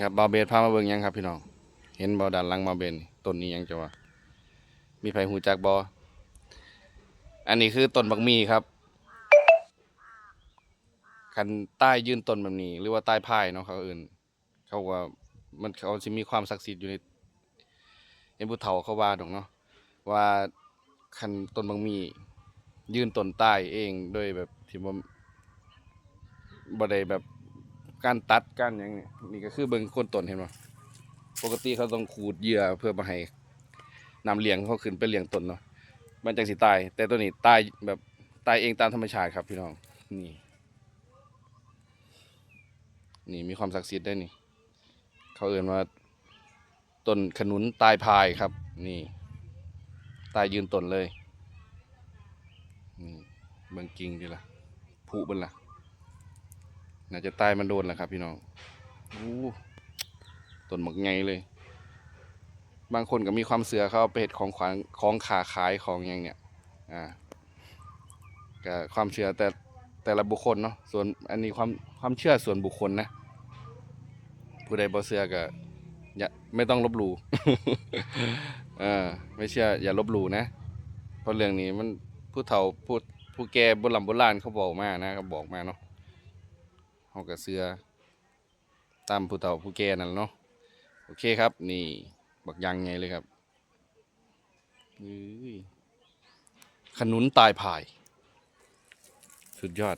ครับบาเบนพามาเบิ่งยังครับพี่น้องเห็นบอด้านหลังบาเบนต้นนี้ยังจะว่ามีไผหูจักบออันนี้คือต้นบักมีครับคันใต้ยืนต้นแบบนี้หรือว่าใต้พายเนาะเขาเอื่นเขาว่ามันเขาสิมีความศักดิ์สิทธิ์อยู่ในผู้เฒ่าเขาว่าดอกเนาะว่าคันต้นบักมียืนต้นใต้เองโดยแบบที่บ่ได้แบบการตัดการหยังนี่ก็คือเบิ่งโคนต้นเห็นบ่ปกติเขาต้องขูดเหยื่อเพื่อมาให้นำเลี้ยงเขาขึ้นไปเลี้ยงต้นเนาะมันจังสิตายแต่ตัวนี้ตายแบบตายเองตามธรรมชาติครับพี่น้องนี่นี่มีความศักดิ์สิทธิ์ได้นี่เขาเอ่ยว่าต้นขนุนตายพายครับนี่ตายยืนต้นเลยนี่เบิ่งกิ่งดีละผุเบิ่นล่ะน่าจะตายมันโดนแหละครับพี่น้องอู้ต้นหมกไงเลยบางคนก็มีความเสือเขาไปเฮ็ดของขวัญของขาขายของอย่างเนี้ยอ่าก็ความเชื่อแต่ละบุคคลเนาะส่วนอันนี้ความเชื่อส่วนบุคคลนะผู้ใดบ่เชื่อก็อย่าไม่ต้องลบหลู่ เออไม่เชื่ออย่าลบหลู่นะเพราะเรื่องนี้มันผู้เฒ่าผู้แก่โบราณเขาบอกมานะเขาบอกมาเนาะเฮาก็เชื่อตามผู้เฒ่าผู้แก่นั่นเนาะโอเคครับนี่บักยังไงเลยครับอื้อขนุนตายพายสุดยอด